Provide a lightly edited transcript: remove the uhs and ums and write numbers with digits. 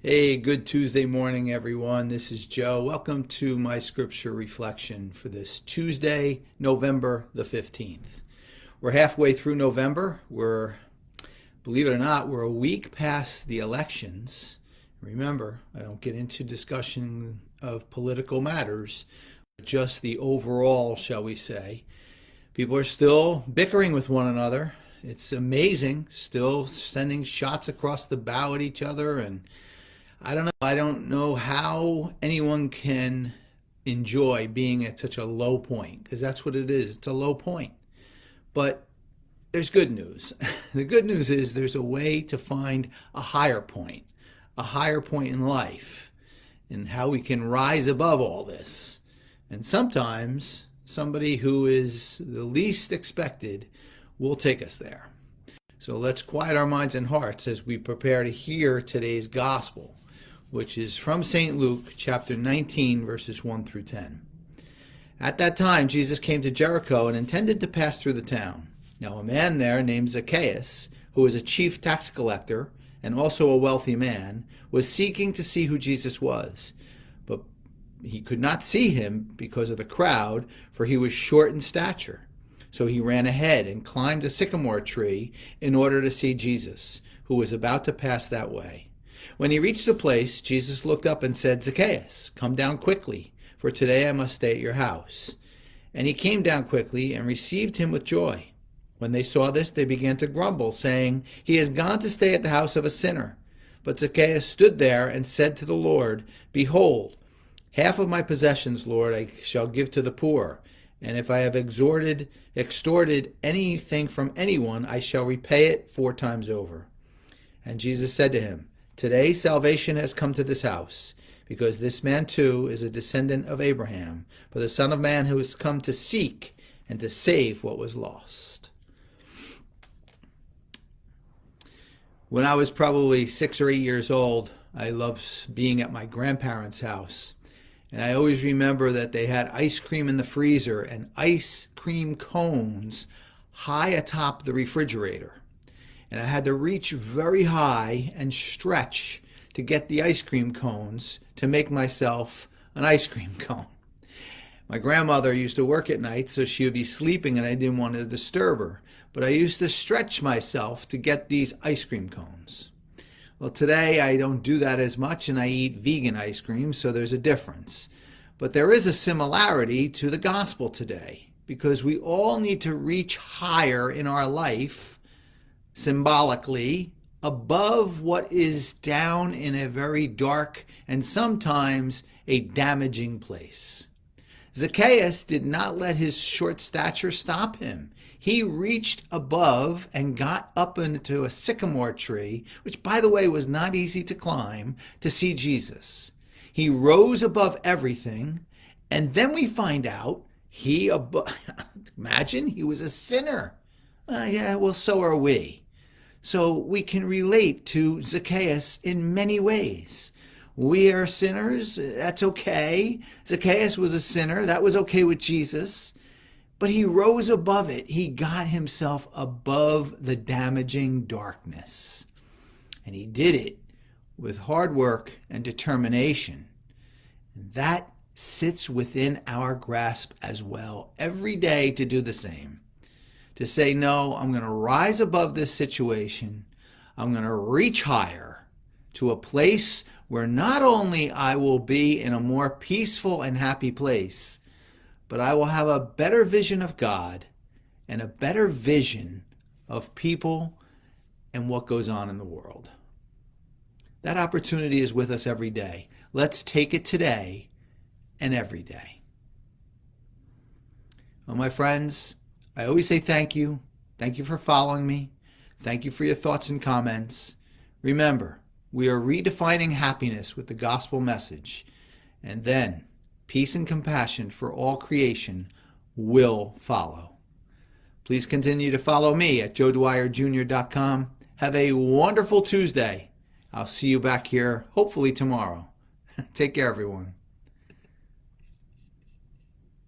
Hey, good Tuesday morning, everyone. This is Joe. Welcome to my scripture reflection for this Tuesday, November the 15th. We're halfway through November. Believe it or not, we're a week past the elections. Remember, I don't get into discussion of political matters, but just the overall, shall we say. People are still bickering with one another. It's amazing, still sending shots across the bow at each other, and I don't know. I don't know how anyone can enjoy being at such a low point, because that's what it is. It's a low point. But there's good news. The good news is there's a way to find a higher point in life, and how we can rise above all this. And sometimes somebody who is the least expected will take us there. So let's quiet our minds and hearts as we prepare to hear today's gospel, which is from St. Luke, chapter 19, verses 1 through 10. At that time, Jesus came to Jericho and intended to pass through the town. Now a man there named Zacchaeus, who was a chief tax collector and also a wealthy man, was seeking to see who Jesus was. But he could not see him because of the crowd, for he was short in stature. So he ran ahead and climbed a sycamore tree in order to see Jesus, who was about to pass that way. When he reached the place, Jesus looked up and said, "Zacchaeus, come down quickly, for today I must stay at your house." And he came down quickly and received him with joy. When they saw this, they began to grumble, saying, "He has gone to stay at the house of a sinner." But Zacchaeus stood there and said to the Lord, "Behold, half of my possessions, Lord, I shall give to the poor. And if I have extorted anything from anyone, I shall repay it 4 times over." And Jesus said to him, "Today salvation has come to this house, because this man too is a descendant of Abraham, for the Son of Man has come to seek and to save what was lost." When I was probably 6 or 8 years old, I loved being at my grandparents' house. And I always remember that they had ice cream in the freezer and ice cream cones high atop the refrigerator. And I had to reach very high and stretch to get the ice cream cones to make myself an ice cream cone. My grandmother used to work at night, so she would be sleeping and I didn't want to disturb her. But I used to stretch myself to get these ice cream cones. Well, today I don't do that as much and I eat vegan ice cream, so there's a difference. But there is a similarity to the gospel today, because we all need to reach higher in our life, symbolically, above what is down in a very dark and sometimes a damaging place. Zacchaeus did not let his short stature stop him. He reached above and got up into a sycamore tree, which, by the way, was not easy to climb, to see Jesus. He rose above everything, and then we find out imagine, he was a sinner. Yeah, well, so are we. So we can relate to Zacchaeus in many ways. We are sinners. That's okay. Zacchaeus was a sinner. That was okay with Jesus. But he rose above it. He got himself above the damaging darkness. And he did it with hard work and determination. And that sits within our grasp as well every day to do the same. To say, no, I'm going to rise above this situation. I'm going to reach higher to a place where not only I will be in a more peaceful and happy place, but I will have a better vision of God and a better vision of people and what goes on in the world. That opportunity is with us every day. Let's take it today and every day. Well, my friends, I always say thank you. Thank you for following me. Thank you for your thoughts and comments. Remember, we are redefining happiness with the gospel message. And then peace and compassion for all creation will follow. Please continue to follow me at joedwyerjr.com. Have a wonderful Tuesday. I'll see you back here hopefully tomorrow. Take care, everyone.